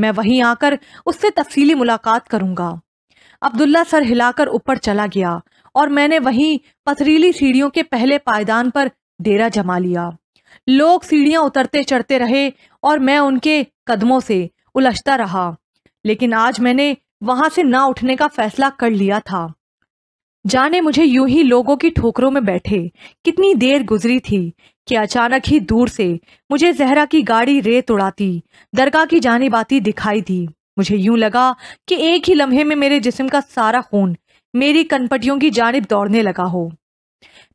میں وہیں آ کر اس سے تفصیلی ملاقات کروں گا۔ عبداللہ سر ہلا کر اوپر چلا گیا اور میں نے وہیں پتھریلی سیڑھیوں کے پہلے پائدان پر ڈیرا جما لیا۔ لوگ سیڑھیاں اترتے چڑھتے رہے اور میں ان کے قدموں سے الجھتا رہا، لیکن آج میں نے وہاں سے نہ اٹھنے کا فیصلہ کر لیا تھا۔ جانے مجھے یوں ہی لوگوں کی ٹھوکروں میں بیٹھے کتنی دیر گزری تھی کہ اچانک ہی دور سے مجھے زہرا کی گاڑی ریت اڑاتی درگاہ کی جانب آتی دکھائی دی۔ مجھے یوں لگا کہ ایک ہی لمحے میں میرے جسم کا سارا خون میری کنپٹیوں کی جانب دوڑنے لگا ہو۔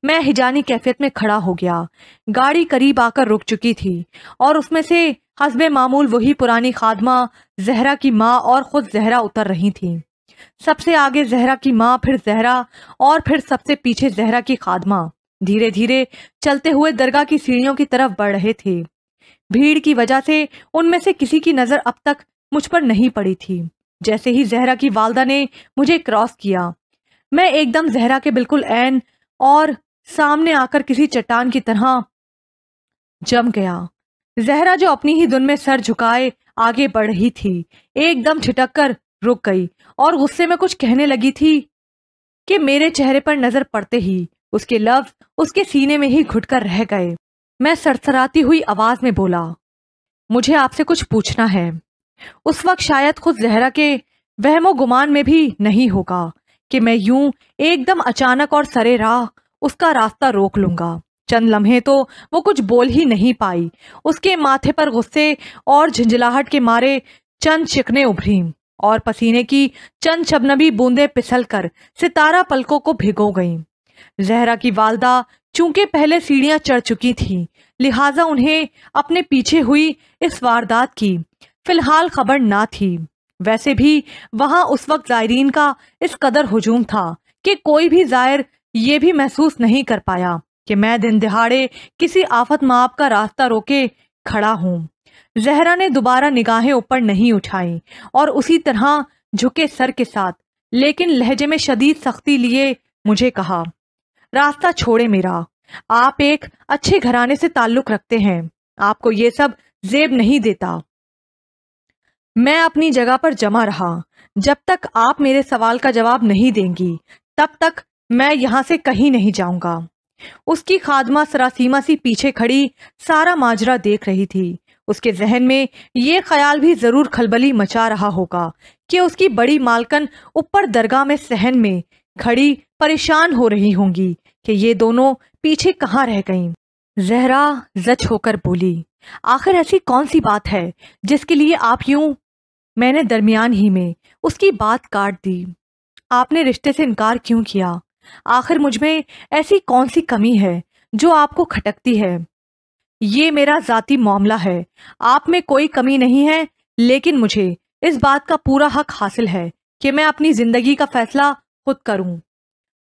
میں ہجانی کیفیت میں کھڑا ہو گیا۔ گاڑی قریب آ کر رک چکی تھی اور اس میں سے حسب معمول وہی پرانی خادمہ زہرا کی ماں اور خود زہرا اتر رہی تھیں۔ سب سے آگے زہرا کی ماں، پھر زہرا اور پھر سب سے پیچھے زہرا کی خادمہ دھیرے دھیرے چلتے ہوئے درگاہ کی سیڑھیوں کی طرف بڑھ رہے تھے۔ بھیڑ کی وجہ سے ان میں سے کسی کی نظر اب تک مجھ پر نہیں پڑی تھی۔ جیسے ہی زہرا کی والدہ نے مجھے کراس کیا، میں ایک دم زہرا کے بالکل عین اور سامنے آ کر کسی چٹان کی طرح جم گیا۔ زہرا جو اپنی ہی دھن میں سر جھکائے آگے بڑھ رہی تھی، ایک دم چھٹک کر رک گئی اور غصے میں کچھ کہنے لگی تھی کہ میرے چہرے پر نظر پڑتے ہی اس کے لفظ اس کے سینے میں ہی گھٹ کر رہ گئے۔ میں سرسراتی ہوئی آواز میں بولا، مجھے آپ سے کچھ پوچھنا ہے۔ اس وقت شاید خود زہرا کے وہم و گمان میں بھی نہیں ہوگا کہ میں یوں ایک دم اچانک اور سرے راہ اس کا راستہ روک لوں گا۔ چند لمحے تو وہ کچھ بول ہی نہیں پائی۔ اس کے ماتھے پر غصے اور جھنجھلاہٹ کے مارے چند شکنیں ابھریں اور پسینے کی چند شبنمی بوندیں پھسل کر ستارہ پلکوں کو بھگو گئیں۔ زہرا کی والدہ چونکہ پہلے سیڑھیاں چڑھ چکی تھیں، لہٰذا انہیں اپنے پیچھے ہوئی اس واردات کی فی الحال خبر نہ تھی۔ ویسے بھی وہاں اس وقت زائرین کا اس قدر ہجوم تھا کہ کوئی بھی زائر یہ بھی محسوس نہیں کر پایا کہ میں دن دہاڑے کسی آفت مآب کا راستہ روکے کھڑا ہوں۔ زہرا نے دوبارہ نگاہیں اوپر نہیں اٹھائیں اور اسی طرح جھکے سر کے ساتھ لیکن لہجے میں شدید سختی لیے مجھے کہا، راستہ چھوڑے میرا، آپ ایک اچھے گھرانے سے تعلق رکھتے ہیں، آپ کو یہ سب زیب نہیں دیتا۔ میں اپنی جگہ پر جمع رہا۔ جب تک آپ میرے سوال کا جواب نہیں دیں گی تب تک میں یہاں سے کہیں نہیں جاؤں گا۔ اس کی خادمہ سراسیمہ سی پیچھے کھڑی سارا ماجرا دیکھ رہی تھی۔ اس کے ذہن میں یہ خیال بھی ضرور کھلبلی مچا رہا ہوگا کہ اس کی بڑی مالکن اوپر درگاہ میں صحن میں کھڑی پریشان ہو رہی ہوں گی کہ یہ دونوں پیچھے کہاں رہ گئیں۔ زہرا زچ ہو کر بولی، آخر ایسی کون سی بات ہے جس کے لیے آپ یوں؟ میں نے درمیان ہی میں اس کی بات کاٹ دی۔ آپ نے رشتے سے انکار کیوں کیا؟ آخر مجھ میں ایسی کون سی کمی ہے جو آپ کو کھٹکتی ہے؟ یہ میرا ذاتی معاملہ ہے، آپ میں کوئی کمی نہیں ہے، لیکن مجھے اس بات کا پورا حق حاصل ہے کہ میں اپنی زندگی کا فیصلہ خود کروں۔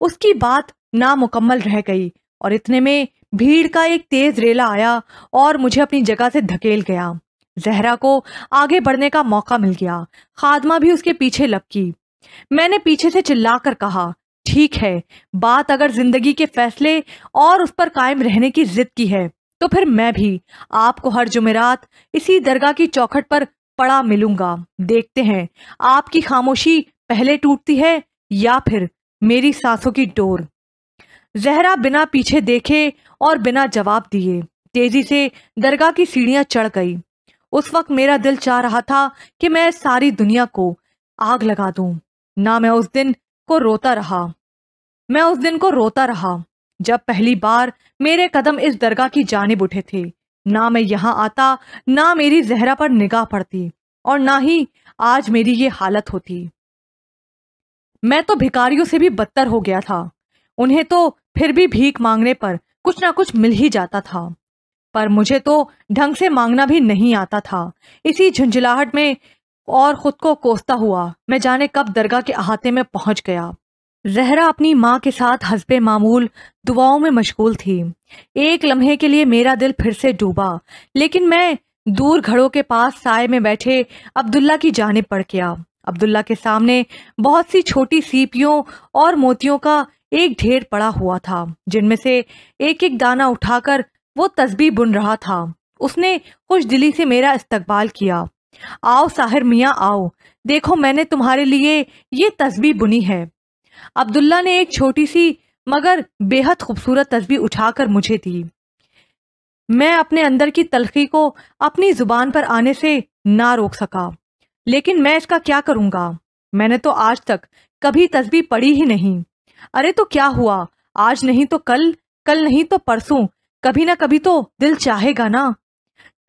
اس کی بات نامکمل رہ گئی اور اتنے میں بھیڑ کا ایک تیز ریلا آیا اور مجھے اپنی جگہ سے دھکیل گیا۔ زہرا کو آگے بڑھنے کا موقع مل گیا، خادمہ بھی اس کے پیچھے لپکی۔ میں نے پیچھے سے چلا کر کہا، ٹھیک ہے، بات اگر زندگی کے فیصلے اور اس پر قائم رہنے کی ضد کی ہے تو پھر میں بھی آپ کو ہر جمعرات اسی درگاہ کی چوکھٹ پر پڑا ملوں گا۔ دیکھتے ہیں آپ کی خاموشی پہلے ٹوٹتی ہے یا پھر میری سانسوں کی ڈور۔ زہرا بنا پیچھے دیکھے اور بنا جواب دیے تیزی سے درگاہ کی سیڑھیاں چڑھ گئی۔ اس وقت میرا دل چاہ رہا تھا کہ میں ساری دنیا کو آگ لگا دوں۔ نہ میں اس دن کو روتا رہا جب پہلی بار میرے قدم اس درگاہ کی جانب اٹھے تھے، نہ میں یہاں آتا، نہ میری زہرا پر نگاہ پڑتی اور نہ ہی آج میری یہ حالت ہوتی۔ میں تو بھکاریوں سے بھی بدتر ہو گیا تھا، انہیں تو پھر بھی بھیک مانگنے پر کچھ نہ کچھ مل ہی جاتا تھا، پر مجھے تو ڈھنگ سے مانگنا بھی نہیں آتا تھا۔ اسی جھنجھلاہٹ میں اور خود کو کوستا ہوا میں جانے کب درگاہ کے احاطے میں پہنچ گیا۔ زہرا اپنی ماں کے ساتھ حسب معمول دعاؤں میں مشغول تھی۔ ایک لمحے کے لیے میرا دل پھر سے ڈوبا، لیکن میں دور گھڑوں کے پاس سائے میں بیٹھے عبداللہ کی جانب بڑھ گیا۔ عبداللہ کے سامنے بہت سی چھوٹی سیپیوں اور موتیوں کا ایک ڈھیر پڑا ہوا تھا، جن میں سے ایک ایک دانہ اٹھا کر وہ تسبیح بن رہا تھا۔ اس نے خوش دلی سے میرا استقبال کیا آؤ ساحر میاں آؤ، دیکھو میں نے تمہارے لیے یہ تسبیح بنی ہے۔ عبداللہ نے ایک چھوٹی سی مگر بے حد خوبصورت تسبیح اٹھا کر مجھے دی۔ میں اپنے اندر کی تلخی کو اپنی زبان پر آنے سے نہ روک سکا، لیکن میں اس کا کیا کروں گا؟ میں نے تو آج تک کبھی تسبیح پڑھی ہی نہیں۔ ارے تو کیا ہوا، آج نہیں تو کل، کل نہیں تو پرسوں، کبھی نہ کبھی تو دل چاہے گا نا،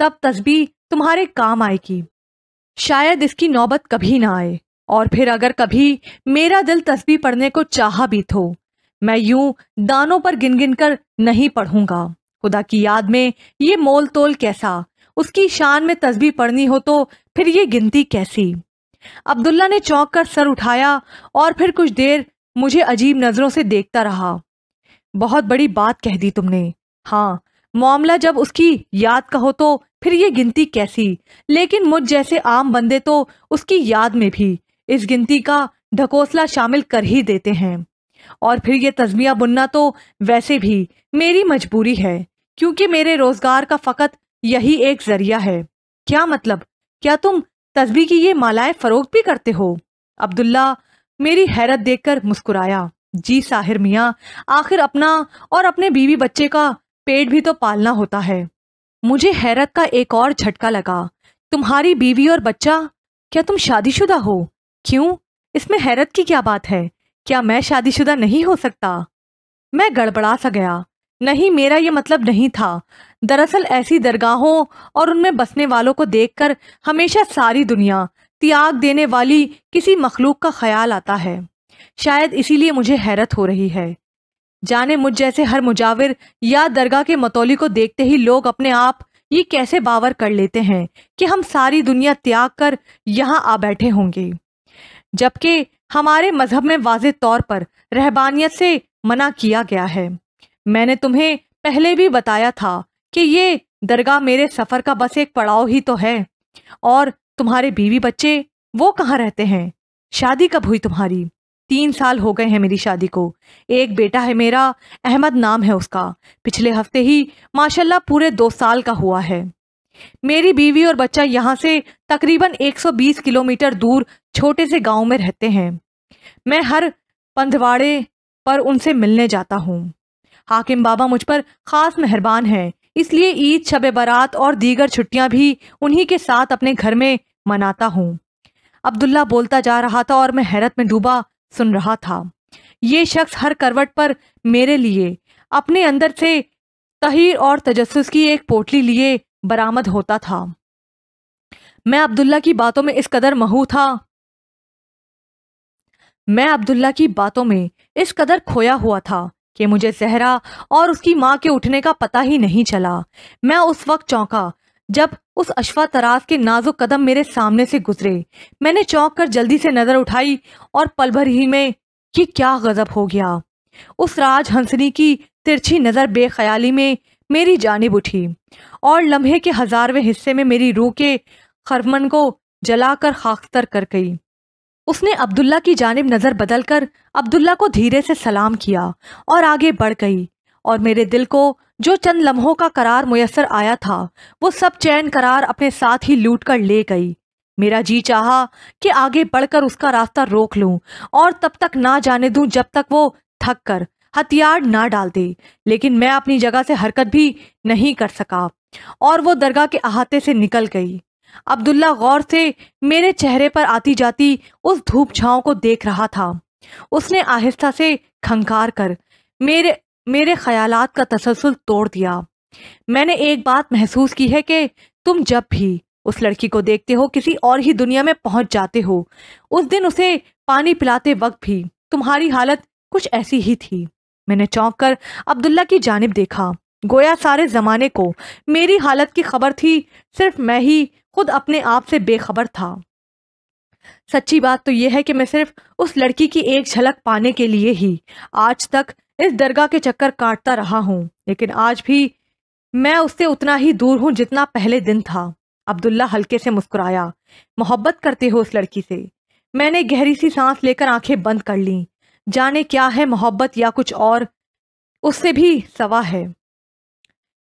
تب تسبیح تمہارے کام آئے گی۔ شاید اس کی نوبت کبھی نہ آئے، اور پھر اگر کبھی میرا دل تسبیح پڑھنے کو چاہا بھی تو میں یوں دانوں پر گن گن کر نہیں پڑھوں گا۔ خدا کی یاد میں یہ مول تول کیسا، اس کی شان میں تسبیح پڑھنی ہو تو پھر یہ گنتی کیسی؟ عبداللہ نے چونک کر سر اٹھایا اور پھر کچھ دیر مجھے عجیب نظروں سے دیکھتا رہا۔ بہت بڑی بات کہہ دی تم نے۔ ہاں، معاملہ جب اس کی یاد کا ہو تو پھر یہ گنتی کیسی؟ لیکن مجھ جیسے عام بندے تو اس کی یاد میں بھی اس گنتی کا ڈھکوسلا شامل کر ہی دیتے ہیں۔ اور پھر یہ تسبیحاں بننا تو ویسے بھی میری مجبوری ہے، کیونکہ میرے روزگار کا فقط یہی ایک ذریعہ ہے۔ کیا مطلب؟ کیا تم تسبیح کی یہ مالائیں فروخت بھی کرتے ہو؟ عبداللہ میری حیرت دیکھ کر مسکرایا۔ جی ساحر میاں، آخر اپنا اور اپنے بیوی بچے کا پیٹ بھی تو پالنا ہوتا ہے۔ مجھے حیرت کا ایک اور جھٹکا لگا۔ تمہاری بیوی اور بچہ؟ کیا تم شادی شدہ ہو؟ کیوں؟ اس میں حیرت کی کیا بات ہے؟ کیا میں شادی شدہ نہیں ہو سکتا؟ میں گڑبڑا سا گیا۔ نہیں، میرا یہ مطلب نہیں تھا۔ دراصل ایسی درگاہوں اور ان میں بسنے والوں کو دیکھ کر ہمیشہ ساری دنیا تیاگ دینے والی کسی مخلوق کا خیال آتا ہے۔ شاید اسی لیے مجھے حیرت ہو رہی ہے۔ جانے مجھ جیسے ہر مجاور یا درگاہ کے متولی کو دیکھتے ہی لوگ اپنے آپ یہ کیسے باور کر لیتے ہیں کہ ہم ساری دنیا تیاگ کر یہاں آ بیٹھے ہوں گے، جبکہ ہمارے مذہب میں واضح طور پر رہبانیت سے منع کیا گیا ہے۔ میں نے تمہیں پہلے بھی بتایا تھا کہ یہ درگاہ میرے سفر کا بس ایک پڑاؤ ہی تو ہے۔ اور تمہارے بیوی بچے، وہ کہاں رہتے ہیں؟ شادی کب ہوئی تمہاری؟ 3 سال ہو گئے ہیں میری شادی کو۔ ایک بیٹا ہے میرا، احمد نام ہے اس کا، پچھلے ہفتے ہی ماشاءاللہ پورے 2 سال کا ہوا ہے۔ میری بیوی اور بچہ یہاں سے تقریباً 120 کلومیٹر دور چھوٹے سے گاؤں میں رہتے ہیں۔ میں ہر پندواڑے پر ان سے ملنے جاتا ہوں۔ حاکم بابا مجھ پر خاص مہربان ہیں، اس لیے عید، شب برات اور دیگر چھٹیاں بھی انہی کے ساتھ اپنے گھر میں مناتا ہوں۔ عبداللہ بولتا جا رہا تھا اور میں حیرت میں ڈوبا سن رہا تھا۔ یہ شخص ہر کروٹ پر میرے لیے اپنے اندر سے تحیر اور تجسس کی ایک پوٹلی لیے برآمد ہوتا تھا۔ میں عبداللہ کی باتوں میں اس قدر کھویا ہوا تھا کہ مجھے زہرا اور اس کی ماں کے اٹھنے کا پتہ ہی نہیں چلا۔ میں اس وقت چونکا جب اس اشوا طراز کے نازک قدم میرے سامنے سے گزرے۔ میں نے چونک کر جلدی سے نظر اٹھائی اور پل بھر ہی میں یہ کیا غضب ہو گیا! اس راج ہنسنی کی ترچھی نظر بے خیالی میں میری جانب اٹھی اور لمحے کے 1000ویں حصے میں میری روح کے خرمن کو جلا کر خاکستر کر گئی۔ اس نے عبداللہ کی جانب نظر بدل کر عبداللہ کو دھیرے سے سلام کیا اور آگے بڑھ گئی، اور میرے دل کو جو چند لمحوں کا قرار میسر آیا تھا وہ سب چین قرار اپنے ساتھ ہی لوٹ کر لے گئی۔ میرا جی چاہا کہ آگے بڑھ کر اس کا راستہ روک لوں اور تب تک نہ جانے دوں جب تک وہ تھک کر ہتھیار نہ ڈال دے، لیکن میں اپنی جگہ سے حرکت بھی نہیں کر سکا اور وہ درگاہ کے احاطے سے نکل گئی۔ عبداللہ غور سے میرے چہرے پر آتی جاتی اس دھوپ چھاؤں کو دیکھ رہا تھا۔ اس نے آہستہ سے کھنکار کر میرے خیالات کا تسلسل توڑ دیا۔ میں نے ایک بات محسوس کی ہے کہ تم جب بھی اس لڑکی کو دیکھتے ہو کسی اور ہی دنیا میں پہنچ جاتے ہو۔ اس دن اسے پانی پلاتے وقت بھی تمہاری حالت کچھ ایسی ہی تھی۔ میں نے چونک کر عبداللہ کی جانب دیکھا، گویا سارے زمانے کو میری حالت کی خبر تھی، صرف میں ہی خود اپنے آپ سے بے خبر تھا۔ سچی بات تو یہ ہے کہ میں صرف اس لڑکی کی ایک جھلک پانے کے لیے ہی آج تک اس درگاہ کے چکر کاٹتا رہا ہوں، لیکن آج بھی میں اس سے اتنا ہی دور ہوں جتنا پہلے دن تھا۔ عبداللہ ہلکے سے مسکرایا۔ محبت کرتے ہو اس لڑکی سے؟ میں نے گہری سی سانس لے کر آنکھیں بند کر لیں۔ جانے کیا ہے محبت یا کچھ اور، اس سے بھی سوا ہے۔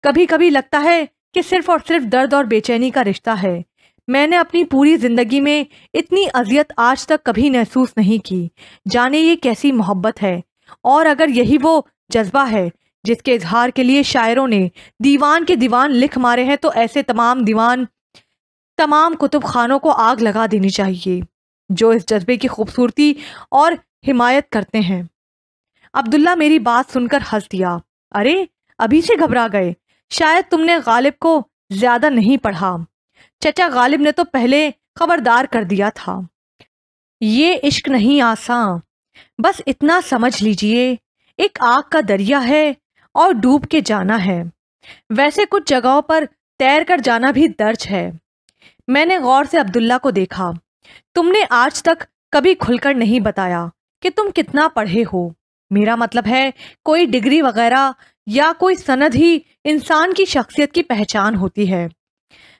کبھی کبھی لگتا ہے کہ صرف اور صرف درد اور بے چینی کا رشتہ ہے۔ میں نے اپنی پوری زندگی میں اتنی اذیت آج تک کبھی محسوس نہیں کی. جانے یہ کیسی محبت ہے. اور اگر یہی وہ جذبہ ہے جس کے اظہار کے لیے شاعروں نے دیوان کے دیوان لکھ مارے ہیں، تو ایسے تمام دیوان، تمام کتب خانوں کو آگ لگا دینی چاہیے جو اس جذبے کی خوبصورتی اور حمایت کرتے ہیں. عبداللہ میری بات سن کر ہنس دیا. ارے ابھی سے گھبرا گئے؟ شاید تم نے غالب کو زیادہ نہیں پڑھا. چچا غالب نے تو پہلے خبردار کر دیا تھا. یہ عشق نہیں آساں، بس اتنا سمجھ لیجئے، ایک آگ کا دریا ہے اور ڈوب کے جانا ہے. ویسے کچھ جگہوں پر تیر کر جانا بھی درج ہے. میں نے غور سے عبداللہ کو دیکھا. تم نے آج تک کبھی کھل کر نہیں بتایا کہ تم کتنا پڑھے ہو. میرا مطلب ہے کوئی ڈگری وغیرہ یا کوئی سند ہی انسان کی شخصیت کی پہچان ہوتی ہے.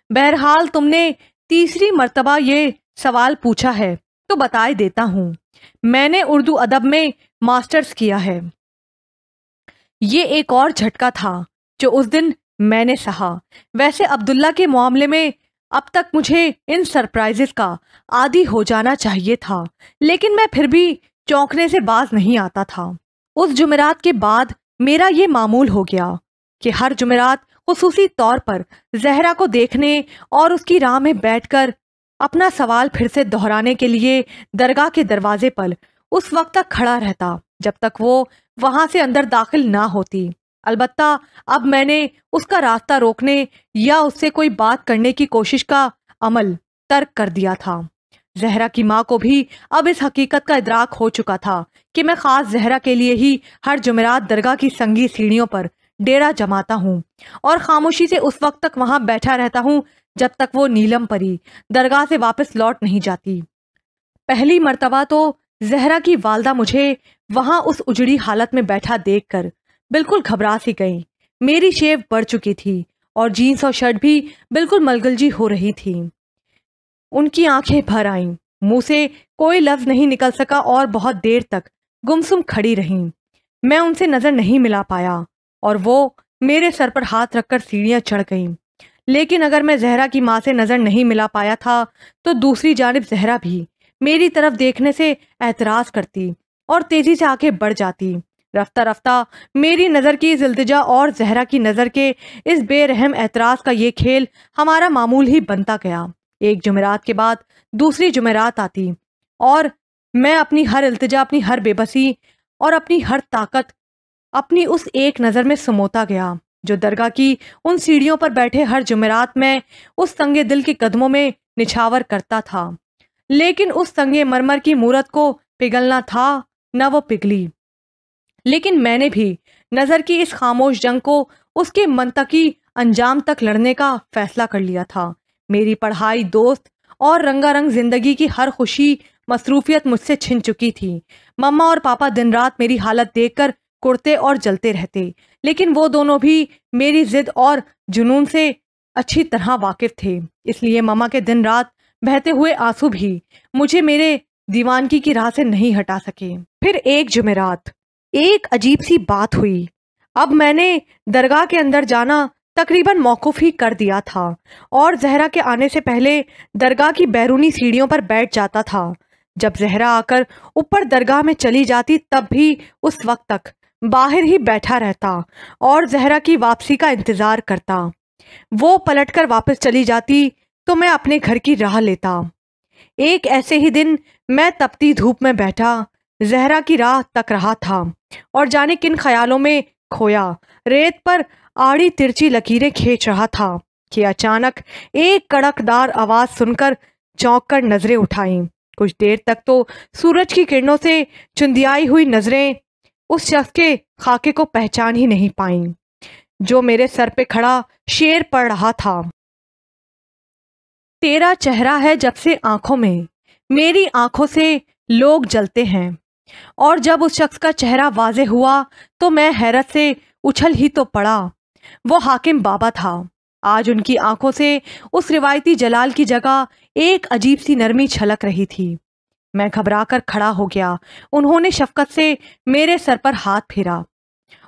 بہرحال تم نے تیسری مرتبہ یہ سوال پوچھا ہے تو بتائے دیتا ہوں. میں نے اردو ادب میں ماسٹرز کیا ہے. یہ ایک اور جھٹکا تھا جو اس دن میں نے سہا. ویسے عبداللہ کے معاملے میں اب تک مجھے ان سرپرائزز کا عادی ہو جانا چاہیے تھا، لیکن میں پھر بھی چونکنے سے باز نہیں آتا تھا. اس جمعرات کے بعد میرا یہ معمول ہو گیا کہ ہر جمعرات خصوصی طور پر زہرا کو دیکھنے اور اس کی راہ میں بیٹھ کر اپنا سوال پھر سے دہرانے کے لیے درگاہ کے دروازے پر اس وقت تک کھڑا رہتا جب تک وہ وہاں سے اندر داخل نہ ہوتی. البتہ اب میں نے اس کا راستہ روکنے یا اس سے کوئی بات کرنے کی کوشش کا عمل ترک کر دیا تھا. زہرا کی ماں کو بھی اب اس حقیقت کا ادراک ہو چکا تھا کہ میں خاص زہرا کے لیے ہی ہر جمعرات درگاہ کی سنگی سیڑھیوں پر ڈیرا جماتا ہوں اور خاموشی سے اس وقت تک وہاں بیٹھا رہتا ہوں جب تک وہ نیلم پری درگاہ سے واپس لوٹ نہیں جاتی. پہلی مرتبہ تو زہرا کی والدہ مجھے وہاں اس اجڑی حالت میں بیٹھا دیکھ کر بالکل گھبرا سی گئیں. میری شیو بڑھ چکی تھی اور جینس اور شرٹ بھی بالکل ملگلجی ہو رہی تھی. ان کی آنکھیں بھر آئیں، منہ سے کوئی لفظ نہیں نکل سکا اور بہت دیر تک گمسم کھڑی رہیں. میں ان سے نظر نہیں ملا پایا اور وہ میرے سر پر ہاتھ رکھ کر سیڑھیاں چڑھ گئیں. لیکن اگر میں زہرا کی ماں سے نظر نہیں ملا پایا تھا تو دوسری جانب زہرا بھی میری طرف دیکھنے سے اعتراض کرتی اور تیزی سے آگے بڑھ جاتی. رفتہ رفتہ میری نظر کی اس التجا اور زہرا کی نظر کے اس بے رحم اعتراض کا یہ کھیل ہمارا معمول ہی بنتا گیا. ایک جمعرات کے بعد دوسری جمعرات آتی اور میں اپنی ہر التجا، اپنی ہر بے بسی اور اپنی ہر طاقت اپنی اس ایک نظر میں سموتا گیا جو درگاہ کی ان سیڑھیوں پر بیٹھے ہر جمعرات میں اس تنگے دل کے قدموں میں نچھاور کرتا تھا. لیکن اس تنگے مرمر کی مورت کو پگھلنا تھا نہ وہ پگھلی. لیکن میں نے بھی نظر کی اس خاموش جنگ کو اس کے منطقی انجام تک لڑنے کا فیصلہ کر لیا تھا. میری پڑھائی، دوست اور رنگا رنگ زندگی کی ہر خوشی مصروفیت مجھ سے چھن چکی تھی. مما اور پاپا دن رات میری حالت دیکھ کر کڑتے اور جلتے رہتے، لیکن وہ دونوں بھی میری ضد اور جنون سے اچھی طرح واقف تھے. اس لیے مما کے دن رات بہتے ہوئے آنسو بھی مجھے میرے دیوانگی کی راہ سے نہیں ہٹا سکے. پھر ایک جمعرات ایک عجیب سی بات ہوئی. اب میں نے درگاہ کے اندر جانا تقریباً موقوف ہی کر دیا تھا اور زہرا کے آنے سے پہلے درگاہ کی بیرونی سیڑھیوں پر بیٹھ جاتا تھا. جب زہرا آ کر اوپر درگاہ میں چلی جاتی تب بھی اس وقت تک باہر ہی بیٹھا رہتا اور زہرا کی واپسی کا انتظار کرتا. وہ پلٹ کر واپس چلی جاتی تو میں اپنے گھر کی راہ لیتا. ایک ایسے ہی دن میں تپتی دھوپ میں بیٹھا زہرا کی راہ تک رہا تھا اور جانے کن خیالوں میں کھویا ریت پر آڑی ترچی لکیریں کھینچ رہا تھا کہ اچانک ایک کڑکدار آواز سن کر چونک کر نظریں اٹھائیں. کچھ دیر تک تو سورج کی کرنوں سے چندیائی ہوئی نظریں اس شخص کے خاکے کو پہچان ہی نہیں پائیں جو میرے سر پہ کھڑا شعر پڑھ رہا تھا. تیرا چہرہ ہے جب سے آنکھوں میں، میری آنکھوں سے لوگ جلتے ہیں. اور جب اس شخص کا چہرہ واضح ہوا تو میں حیرت سے اچھل ہی تو پڑا. وہ حاکم بابا تھا. آج ان کی آنکھوں سے اس روایتی جلال کی جگہ ایک عجیب سی نرمی چھلک رہی تھی. میں گھبرا کر کھڑا ہو گیا. انہوں نے شفقت سے میرے سر پر ہاتھ پھیرا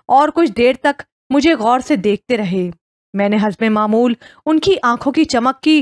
اور کچھ دیر تک مجھے غور سے دیکھتے رہے. میں نے حسب معمول ان کی آنکھوں کی چمک کی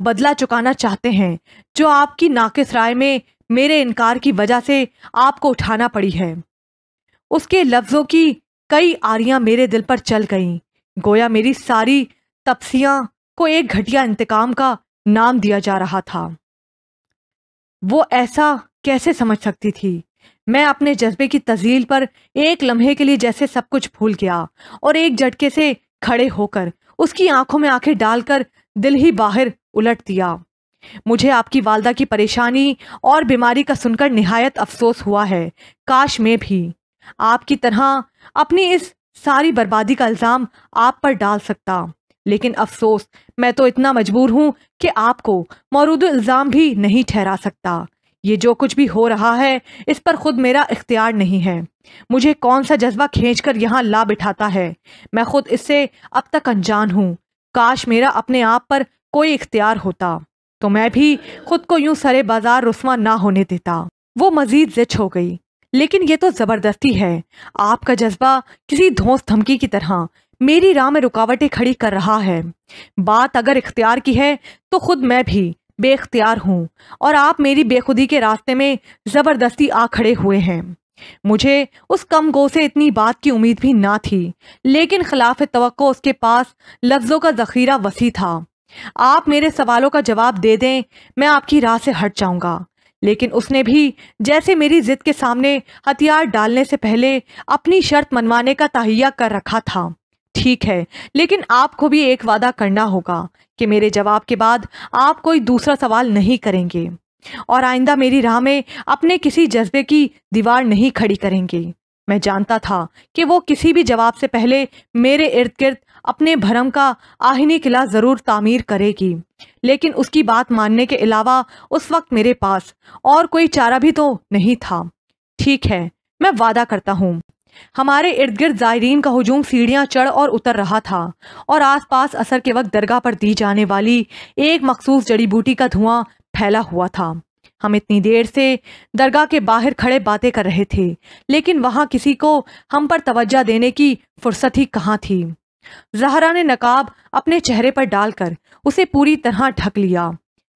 بدلہ چکانا چاہتے ہیں جو آپ کی ناقص رائے میں میرے انکار کی وجہ سے آپ کو اٹھانا پڑی ہے۔ اس کے لفظوں کی کئی آریاں میرے دل پر چل گئیں، گویا میری ساری تپسیاں کو ایک گھٹیا انتقام کا نام دیا جا رہا تھا۔ وہ ایسا کیسے سمجھ سکتی تھی؟ میں اپنے جذبے کی تزلیل پر ایک لمحے کے لیے جیسے سب کچھ بھول گیا اور ایک جھٹکے سے کھڑے ہو کر اس کی آنکھوں میں آنکھیں ڈال کر دل ہی باہر الٹ دیا۔ مجھے آپ کی والدہ کی پریشانی اور بیماری کا سن کر نہایت افسوس ہوا ہے۔ کاش میں بھی آپ کی طرح اپنی اس ساری بربادی کا الزام آپ پر ڈال سکتا، لیکن افسوس میں تو اتنا مجبور ہوں کہ آپ کو مورود الزام بھی نہیں ٹھہرا سکتا۔ یہ جو کچھ بھی ہو رہا ہے اس پر خود میرا اختیار نہیں ہے۔ مجھے کون سا جذبہ کھینچ کر یہاں لا بٹھاتا ہے، میں خود اس سے اب تک انجان ہوں۔ کاش میرا اپنے آپ پر کوئی اختیار ہوتا تو میں بھی خود کو یوں سرے بازار رسوا نہ ہونے دیتا۔ وہ مزید زچ ہو گئی۔ لیکن یہ تو زبردستی ہے۔ آپ کا جذبہ کسی دھونس دھمکی کی طرح میری راہ میں رکاوٹیں کھڑی کر رہا ہے۔ بات اگر اختیار کی ہے تو خود میں بھی بے اختیار ہوں اور آپ میری بے خودی کے راستے میں زبردستی آ کھڑے ہوئے ہیں۔ مجھے اس کم گو سے اتنی بات کی امید بھی نہ تھی، لیکن خلاف توقع اس کے پاس لفظوں کا ذخیرہ وسیع تھا۔ آپ میرے سوالوں کا جواب دے دیں، میں آپ کی راہ سے ہٹ جاؤں گا۔ لیکن اس نے بھی جیسے میری ضد کے سامنے ہتھیار ڈالنے سے پہلے اپنی شرط منوانے کا تہیہ کر رکھا تھا۔ ٹھیک ہے، لیکن آپ کو بھی ایک وعدہ کرنا ہوگا کہ میرے جواب کے بعد آپ کوئی دوسرا سوال نہیں کریں گے اور آئندہ میری راہ میں اپنے کسی جذبے کی دیوار نہیں کھڑی کریں گے۔ میں جانتا تھا کہ وہ کسی بھی جواب سے پہلے میرے ارد گرد اپنے بھرم کا آہنی قلعہ ضرور تعمیر کرے گی، لیکن اس کی بات ماننے کے علاوہ اس وقت میرے پاس اور کوئی چارہ بھی تو نہیں تھا۔ ٹھیک ہے، میں وعدہ کرتا ہوں۔ ہمارے ارد گرد زائرین کا ہجوم سیڑھیاں چڑھ اور اتر رہا تھا اور آس پاس عصر کے وقت درگاہ پر دی جانے والی ایک مخصوص جڑی بوٹی کا دھواں پھیلا ہوا تھا۔ ہم اتنی دیر سے درگاہ کے باہر کھڑے باتیں کر رہے تھے، لیکن وہاں کسی کو ہم پر توجہ دینے کی فرصت ہی کہاں تھی۔ زہرا نے نقاب اپنے چہرے پر ڈال کر اسے پوری طرح ڈھک لیا۔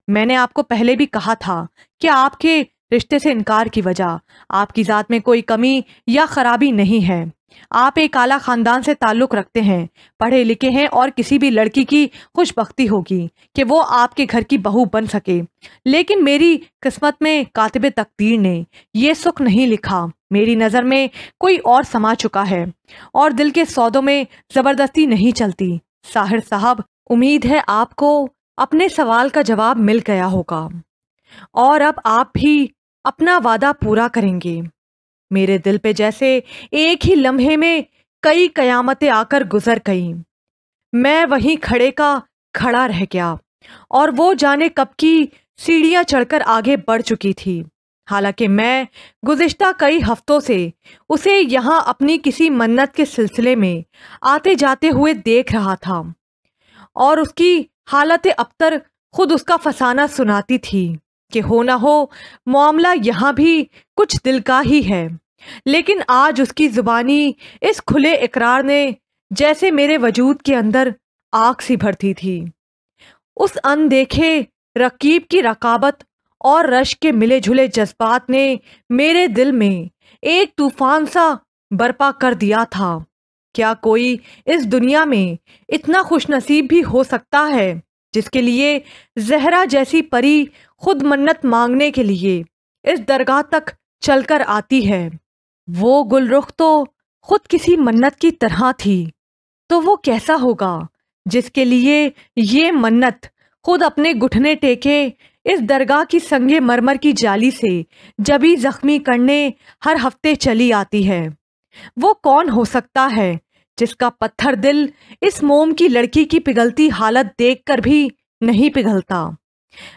میں نے آپ کو پہلے بھی کہا تھا کہ آپ کے رشتے سے انکار کی وجہ آپ کی ذات میں کوئی کمی یا خرابی نہیں ہے۔ آپ ایک اعلیٰ خاندان سے تعلق رکھتے ہیں، پڑھے لکھے ہیں اور کسی بھی لڑکی کی خوش بختی ہوگی کہ وہ آپ کے گھر کی بہو بن سکے، لیکن میری قسمت میں کاتب تقدیر نے یہ سکھ نہیں لکھا۔ میری نظر میں کوئی اور سما چکا ہے اور دل کے سودوں میں زبردستی نہیں چلتی۔ ساحر صاحب، امید ہے آپ کو اپنے سوال کا جواب مل گیا ہوگا اور اب آپ بھی اپنا وعدہ پورا کریں گے۔ میرے دل پہ جیسے ایک ہی لمحے میں کئی قیامتیں آ کر گزر گئیں۔ میں وہیں کھڑے کا کھڑا رہ گیا اور وہ جانے کب کی سیڑھیاں چڑھ کر آگے بڑھ چکی تھی، حالانکہ میں گزشتہ کئی ہفتوں سے اسے یہاں اپنی کسی منت کے سلسلے میں آتے جاتے ہوئے دیکھ رہا تھا اور اس کی حالت ابتر خود اس کا فسانہ سناتی تھی کہ ہو نہ ہو معاملہ یہاں بھی کچھ دل کا ہی ہے۔ لیکن آج اس کی زبانی اس کھلے اقرار نے جیسے میرے وجود کے اندر آگ سی بھر دی تھی۔ اس اندیکھے رقیب کی رقابت اور رشک کے ملے جھلے جذبات نے میرے دل میں ایک طوفان سا برپا کر دیا تھا۔ کیا کوئی اس دنیا میں اتنا خوش نصیب بھی ہو سکتا ہے جس کے لیے زہرا جیسی پری خود منت مانگنے کے لیے اس درگاہ تک چل کر آتی ہے؟ وہ گل رخ تو خود کسی منت کی طرح تھی، تو وہ کیسا ہوگا جس کے لیے یہ منت خود اپنے گھٹنے ٹیکے اس درگاہ کی سنگ مرمر کی جالی سے جبی زخمی کرنے ہر ہفتے چلی آتی ہے؟ وہ کون ہو سکتا ہے جس کا پتھر دل اس موم کی لڑکی کی پگھلتی حالت دیکھ کر بھی نہیں پگھلتا؟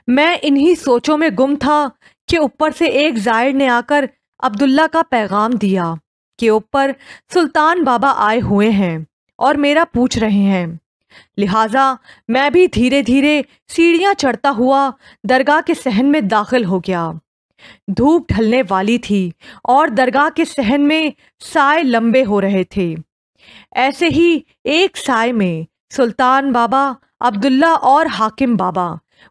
میں انہی سوچوں میں گم تھا کہ اوپر سے ایک زائر نے آ کر عبداللہ کا پیغام دیا کہ اوپر سلطان بابا آئے ہوئے ہیں اور میرا پوچھ رہے ہیں۔ لہٰذا میں بھی دھیرے دھیرے سیڑھیاں چڑھتا ہوا درگاہ کے صحن میں داخل ہو گیا۔ دھوپ ڈھلنے والی تھی اور درگاہ کے صحن میں سائے لمبے ہو رہے تھے۔ ایسے ہی ایک سائے میں سلطان بابا، عبداللہ اور حاکم بابا